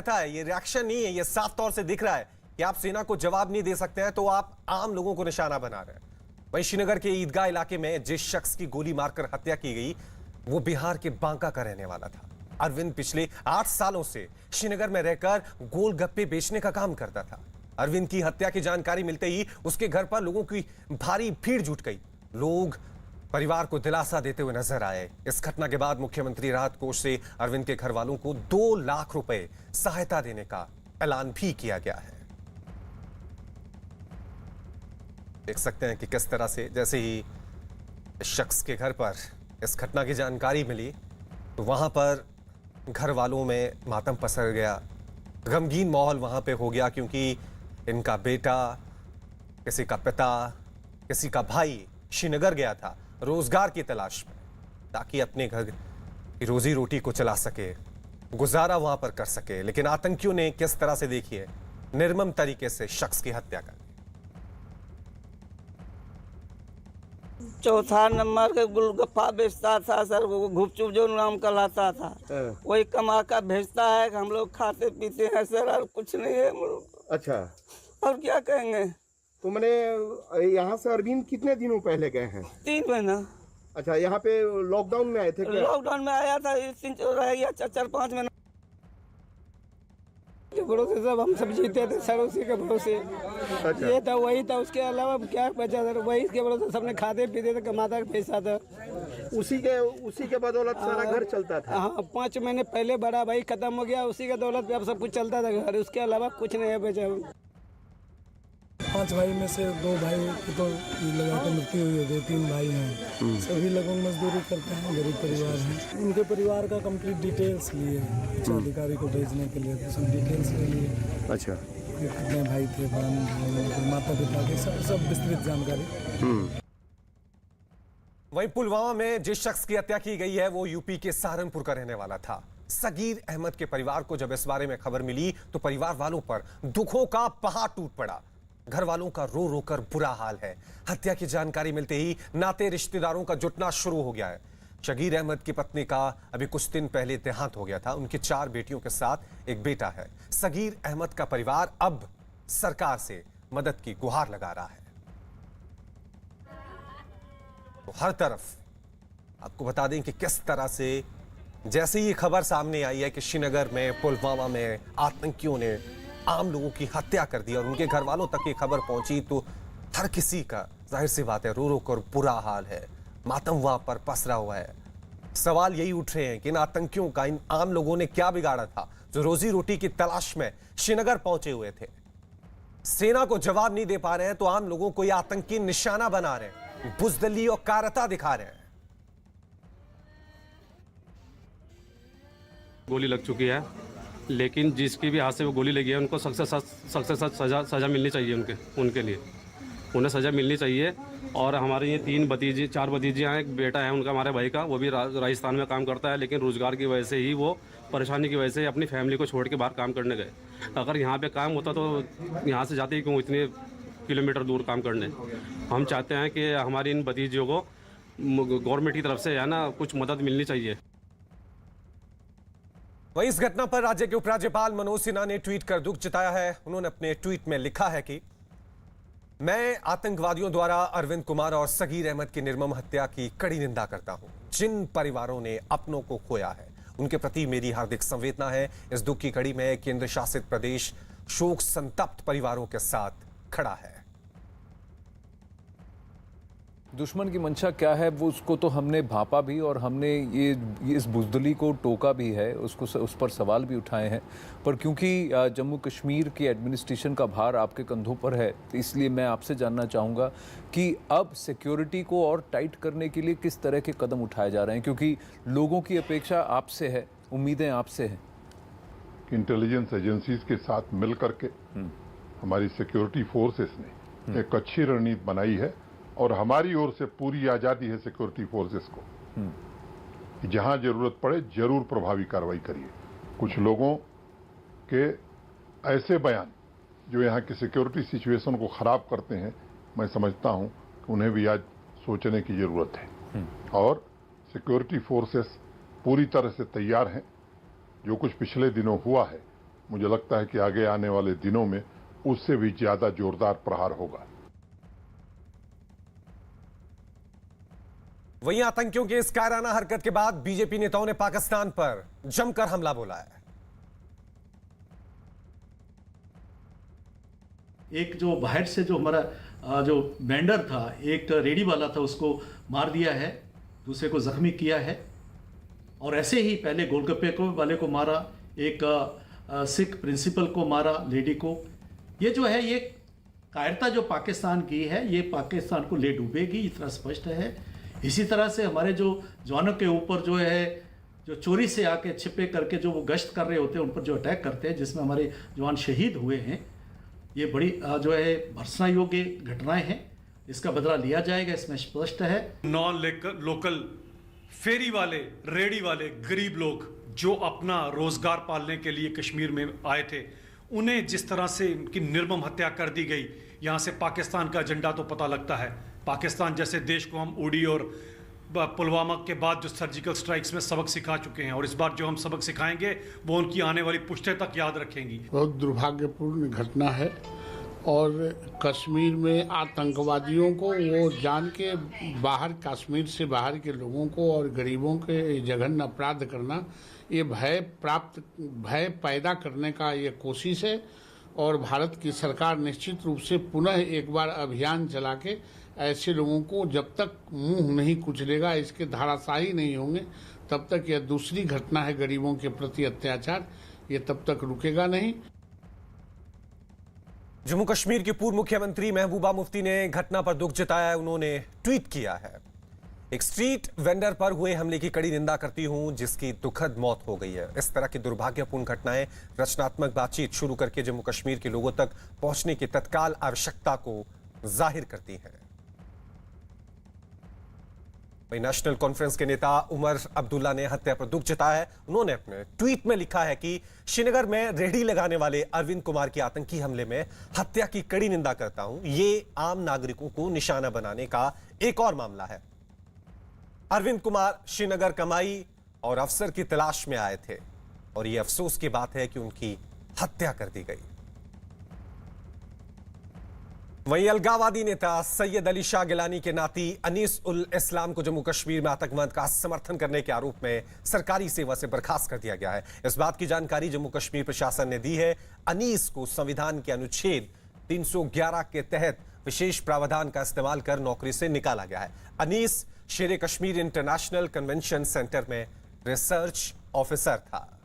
था, ये रिएक्शन नहीं है, ये साफ तौर से दिख रहा है कि आप सेना को जवाब नहीं दे सकते हैं तो आप आम लोगों को निशाना बना रहे हैं। वहीं श्रीनगर के ईदगाह इलाके में जिस शख्स की गोली मारकर हत्या की गई वो बिहार के बांका का रहने वाला था। अरविंद पिछले 8 सालों से श्रीनगर में रहकर गोलगप्पे बेचने का काम करता था। अरविंद की हत्या की जानकारी मिलते ही उसके घर पर लोगों की भारी भीड़ जुट गई। लोग परिवार को दिलासा देते हुए नजर आए। इस घटना के बाद मुख्यमंत्री राहत कोष से अरविंद के घर वालों को 2 लाख रुपए सहायता देने का ऐलान भी किया गया है। देख सकते हैं कि किस तरह से जैसे ही इस शख्स के घर पर इस घटना की जानकारी मिली तो वहां पर घर वालों में मातम पसर गया, गमगीन माहौल वहां पे हो गया, क्योंकि इनका बेटा, किसी का पिता, किसी का भाई श्रीनगर गया था रोजगार की तलाश में ताकि अपने घर की रोजी रोटी को चला सके, गुजारा वहां पर कर सके। लेकिन आतंकियों ने किस तरह से देखिए निर्मम तरीके से शख्स की हत्या कर दी। चौथा नंबर के गुलगप्पा बेचता था सर, वो गुपचुप जो नाम कहलाता था, वही कमा कर भेजता है। हम लोग खाते पीते हैं सर, और कुछ नहीं है। अच्छा, और क्या कहेंगे। तो मैंने यहाँ से अरविंद कितने दिनों पहले गए हैं? 3 महीना। अच्छा, यहाँ पे लॉकडाउन में आए थे क्या? लॉकडाउन में आया था, इस दिन रह गया 4-5 महीना के भरोसे सब हम सब जीते थे सर, उसी के भरोसे। अच्छा। ये था, वही था, उसके अलावा क्या बचा सर, वही के भरोसे सबने खाते पीते थे, कमाता पैसा था। उसी के बदौलत सारा घर चलता था। हाँ, 5 महीने पहले बड़ा भाई खत्म हो गया, उसी के दौलत पे अब सब कुछ चलता था घर, उसके अलावा कुछ नहीं है बचा। 5 भाई में से 2 भाई की तो लगा के मृत्यु हुई है, 3 भाई हैं। सभी लोग मजदूरी करते हैं, गरीब परिवार हैं। उनके परिवार का कंप्लीट डिटेल्स लिए अधिकारी को भेजने के लिए, तो सब डिटेल्स ले लिए। अच्छा, कितने भाई थे, बहन, माता पिता के सब विस्तृत जानकारी। वहीं पुलवामा में जिस शख्स की हत्या की गई है वो यूपी के सहारनपुर का रहने वाला था। सगीर अहमद के परिवार को जब इस बारे में खबर मिली तो परिवार वालों पर दुखों का पहाड़ टूट पड़ा। घर वालों का रो रो कर बुरा हाल है। हत्या की जानकारी मिलते ही नाते रिश्तेदारों का जुटना शुरू हो गया है। शगीर अहमद की पत्नी का अभी कुछ दिन पहले देहांत हो गया था। उनकी 4 बेटियों के साथ एक बेटा है। सगीर अहमद का परिवार अब सरकार से मदद की गुहार लगा रहा है। तो हर तरफ आपको बता दें कि किस तरह से जैसे ये खबर सामने आई है कि श्रीनगर में, पुलवामा में आतंकियों ने आम लोगों की हत्या कर दी और उनके घर वालों तक ये खबर पहुंची तो हर किसी का जाहिर सी बात है रो रो कर बुरा हाल है। मातम वहां पर पसरा हुआ है। सवाल यही उठ रहे हैं कि इन आतंकियों का इन आम लोगों ने क्या बिगाड़ा था जो रोजी रोटी की तलाश में श्रीनगर पहुंचे हुए थे। सेना को जवाब नहीं दे पा रहे हैं तो आम लोगों को ये आतंकी निशाना बना रहे हैं, बुजदिली और कारता दिखा रहे हैं। गोली लग चुकी है, लेकिन जिसकी भी हाथ से वो गोली लगी है उनको सख्त सज़ा मिलनी चाहिए। उनके लिए उन्हें सज़ा मिलनी चाहिए। और हमारे ये 4 भतीजियाँ हैं, एक बेटा है उनका, हमारे भाई का, वो भी राजस्थान में काम करता है, लेकिन रोज़गार की वजह से ही, वो परेशानी की वजह से अपनी फैमिली को छोड़ के बाहर काम करने गए। अगर यहाँ पे काम होता तो यहाँ से जाते ही क्यों इतने किलोमीटर दूर काम करने। हम चाहते हैं कि हमारी इन भतीजियों को गवर्नमेंट की तरफ से है ना कुछ मदद मिलनी चाहिए। वहीं इस घटना पर राज्य के उपराज्यपाल मनोज सिन्हा ने ट्वीट कर दुख जताया है। उन्होंने अपने ट्वीट में लिखा है कि मैं आतंकवादियों द्वारा अरविंद कुमार और सगीर अहमद की निर्मम हत्या की कड़ी निंदा करता हूं। जिन परिवारों ने अपनों को खोया है उनके प्रति मेरी हार्दिक संवेदना है। इस दुख की कड़ी में केंद्र शासित प्रदेश शोक संतप्त परिवारों के साथ खड़ा है। दुश्मन की मंशा क्या है वो उसको तो हमने भापा भी और हमने ये इस बुज़दिली को टोका भी है, उस पर सवाल भी उठाए हैं। पर क्योंकि जम्मू कश्मीर की एडमिनिस्ट्रेशन का भार आपके कंधों पर है तो इसलिए मैं आपसे जानना चाहूँगा कि अब सिक्योरिटी को और टाइट करने के लिए किस तरह के कदम उठाए जा रहे हैं, क्योंकि लोगों की अपेक्षा आपसे है, उम्मीदें आपसे हैं। इंटेलिजेंस एजेंसीज के साथ मिल करके हमारी सिक्योरिटी फोर्सेस ने एक अच्छी रणनीति बनाई है और हमारी ओर से पूरी आज़ादी है सिक्योरिटी फोर्सेस को। जहां जरूरत पड़े जरूर प्रभावी कार्रवाई करिए। कुछ लोगों के ऐसे बयान जो यहां की सिक्योरिटी सिचुएशन को खराब करते हैं, मैं समझता हूं कि उन्हें भी आज सोचने की जरूरत है। और सिक्योरिटी फोर्सेस पूरी तरह से तैयार हैं। जो कुछ पिछले दिनों हुआ है मुझे लगता है कि आगे आने वाले दिनों में उससे भी ज्यादा जोरदार प्रहार होगा। वहीं आतंकियों की इस कायराना हरकत के बाद बीजेपी नेताओं ने पाकिस्तान पर जमकर हमला बोला है। एक जो बाहर से जो हमारा जो वेंडर था, एक रेडी वाला था, उसको मार दिया है, दूसरे को जख्मी किया है। और ऐसे ही पहले गोलगप्पे को वाले को मारा, एक सिख प्रिंसिपल को मारा, लेडी को। ये जो है, ये कायरता जो पाकिस्तान की है, ये पाकिस्तान को ले डूबेगी, इतना स्पष्ट है। इसी तरह से हमारे जो जवानों के ऊपर जो है, जो चोरी से आके छिपे करके जो वो गश्त कर रहे होते हैं, उन पर जो अटैक करते हैं, जिसमें हमारे जवान शहीद हुए हैं, ये बड़ी जो है भर्त्सना योग्य घटनाएं हैं। इसका बदला लिया जाएगा, इसमें स्पष्ट है। नॉन लोकल फेरी वाले, रेडी वाले गरीब लोग जो अपना रोजगार पालने के लिए कश्मीर में आए थे, उन्हें जिस तरह से उनकी निर्मम हत्या कर दी गई, यहाँ से पाकिस्तान का एजेंडा तो पता लगता है। पाकिस्तान जैसे देश को हम उड़ी और पुलवामा के बाद जो सर्जिकल स्ट्राइक्स में सबक सिखा चुके हैं, और इस बार जो हम सबक सिखाएंगे वो उनकी आने वाली पुश्तें तक याद रखेंगी। बहुत दुर्भाग्यपूर्ण घटना है और कश्मीर में आतंकवादियों को वो जान के बाहर, कश्मीर से बाहर के लोगों को और गरीबों के जघन्य अपराध करना, ये भय पैदा करने का ये कोशिश है। और भारत की सरकार निश्चित रूप से पुनः एक बार अभियान चला के ऐसे लोगों को जब तक मुंह नहीं कुचलेगा, इसके धाराशाही नहीं होंगे, तब तक यह दूसरी घटना है गरीबों के प्रति अत्याचार, ये तब तक रुकेगा नहीं। जम्मू कश्मीर की पूर्व मुख्यमंत्री महबूबा मुफ्ती ने घटना पर दुख जताया है। उन्होंने ट्वीट किया है, एक स्ट्रीट वेंडर पर हुए हमले की कड़ी निंदा करती हूं जिसकी दुखद मौत हो गई है। इस तरह की दुर्भाग्यपूर्ण घटनाएं रचनात्मक बातचीत शुरू करके जम्मू कश्मीर के लोगों तक पहुंचने की तत्काल आवश्यकता को जाहिर करती हैं। वहीं नेशनल कॉन्फ्रेंस के नेता उमर अब्दुल्ला ने हत्या पर दुख जताया है। उन्होंने अपने ट्वीट में लिखा है कि श्रीनगर में रेहड़ी लगाने वाले अरविंद कुमार के आतंकी हमले में हत्या की कड़ी निंदा करता हूं। ये आम नागरिकों को निशाना बनाने का एक और मामला है। अरविंद कुमार श्रीनगर कमाई और अफसर की तलाश में आए थे और यह अफसोस की बात है कि उनकी हत्या कर दी गई। वहीं अलगाववादी नेता सैयद अली शाह गिलानी के नाती अनीस उल इस्लाम को जम्मू कश्मीर में आतंकवाद का समर्थन करने के आरोप में सरकारी सेवा से बर्खास्त कर दिया गया है। इस बात की जानकारी जम्मू कश्मीर प्रशासन ने दी है। अनीस को संविधान के अनुच्छेद 311 के तहत विशेष प्रावधान का इस्तेमाल कर नौकरी से निकाला गया है। अनीस शेर कश्मीर इंटरनेशनल कन्वेंशन सेंटर में रिसर्च ऑफिसर था।